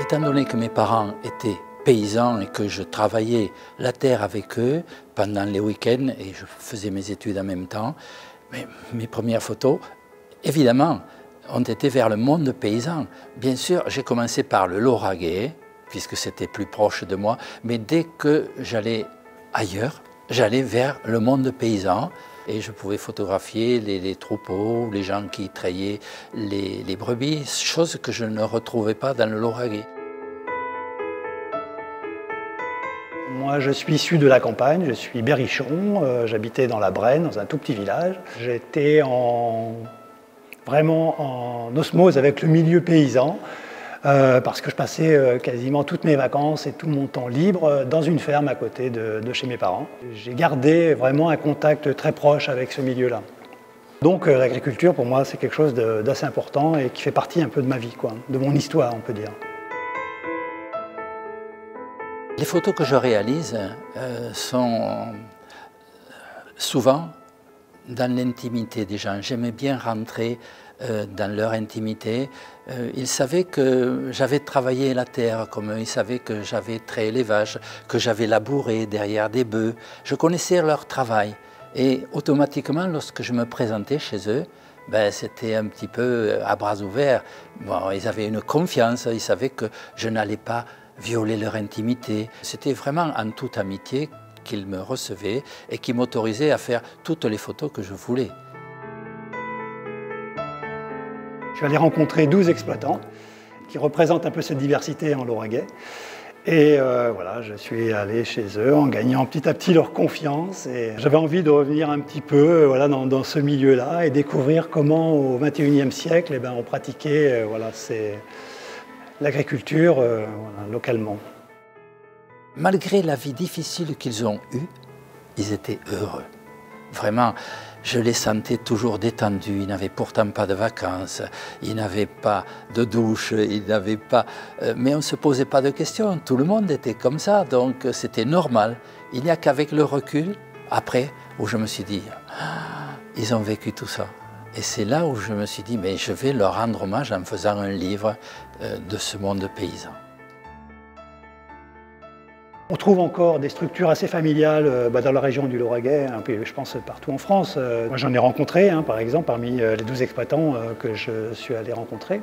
Étant donné que mes parents étaient paysans et que je travaillais la terre avec eux pendant les week-ends et je faisais mes études en même temps, mes premières photos, évidemment, ont été vers le monde paysan. Bien sûr, j'ai commencé par le Lauragais, puisque c'était plus proche de moi, mais dès que j'allais ailleurs, j'allais vers le monde paysan et je pouvais photographier les troupeaux, les gens qui traillaient les brebis, chose que je ne retrouvais pas dans le Lauragais. Moi, je suis issu de la campagne, je suis berrichon, j'habitais dans la Brenne, dans un tout petit village. J'étais vraiment en osmose avec le milieu paysan, parce que je passais quasiment toutes mes vacances et tout mon temps libre dans une ferme à côté de chez mes parents. J'ai gardé vraiment un contact très proche avec ce milieu-là. Donc l'agriculture, pour moi, c'est quelque chose d'assez important et qui fait partie un peu de ma vie, quoi, de mon histoire, on peut dire. Les photos que je réalise sont souvent dans l'intimité des gens. J'aimais bien rentrer dans leur intimité. Ils savaient que j'avais travaillé la terre comme eux, ils savaient que j'avais traité les vaches, que j'avais labouré derrière des bœufs. Je connaissais leur travail et automatiquement, lorsque je me présentais chez eux, c'était un petit peu à bras ouverts. Bon, ils avaient une confiance, ils savaient que je n'allais pas violer leur intimité. C'était vraiment en toute amitié qu'ils me recevaient et qui m'autorisaient à faire toutes les photos que je voulais. Je suis allé rencontrer 12 exploitants qui représentent un peu cette diversité en Lauragais. Et voilà, je suis allé chez eux en gagnant petit à petit leur confiance. Et j'avais envie de revenir un petit peu voilà, dans ce milieu-là et découvrir comment au XXIe siècle on pratiquait l'agriculture localement. Malgré la vie difficile qu'ils ont eue, ils étaient heureux. Vraiment, je les sentais toujours détendus. Ils n'avaient pourtant pas de vacances, ils n'avaient pas de douche, ils n'avaient pas... mais on ne se posait pas de questions. Tout le monde était comme ça, donc c'était normal. Il n'y a qu'avec le recul, après, où je me suis dit, ils ont vécu tout ça. Et c'est là où je me suis dit, mais je vais leur rendre hommage en faisant un livre de ce monde paysan. On trouve encore des structures assez familiales dans la région du Lauragais, je pense partout en France. Moi j'en ai rencontré, par exemple, parmi les 12 exploitants que je suis allé rencontrer.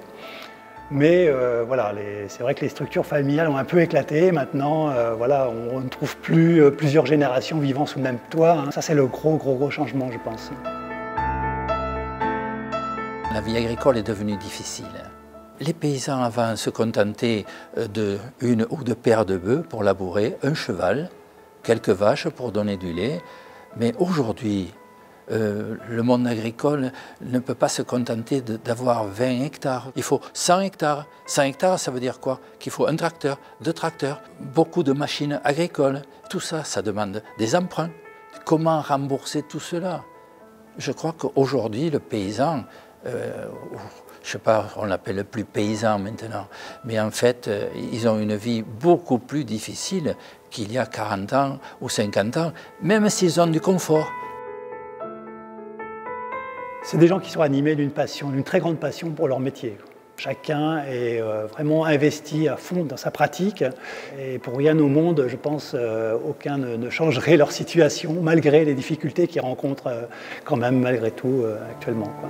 Mais voilà, c'est vrai que les structures familiales ont un peu éclaté. Maintenant, voilà, on ne trouve plus plusieurs générations vivant sous le même toit. Ça c'est le gros changement, je pense. La vie agricole est devenue difficile. Les paysans avant se contentaient d'une ou deux paires de bœufs pour labourer, un cheval, quelques vaches pour donner du lait. Mais aujourd'hui, le monde agricole ne peut pas se contenter d'avoir 20 hectares. Il faut 100 hectares. 100 hectares, ça veut dire quoi? Qu'il faut un tracteur, 2 tracteurs, beaucoup de machines agricoles. Tout ça, ça demande des emprunts. Comment rembourser tout cela? Je crois qu'aujourd'hui, le paysan, je ne sais pas, on l'appelle plus paysan maintenant, mais en fait, ils ont une vie beaucoup plus difficile qu'il y a 40 ans ou 50 ans, même s'ils ont du confort. C'est des gens qui sont animés d'une passion, d'une très grande passion pour leur métier. Chacun est vraiment investi à fond dans sa pratique et pour rien au monde, je pense, aucun ne changerait leur situation malgré les difficultés qu'ils rencontrent quand même malgré tout actuellement, quoi.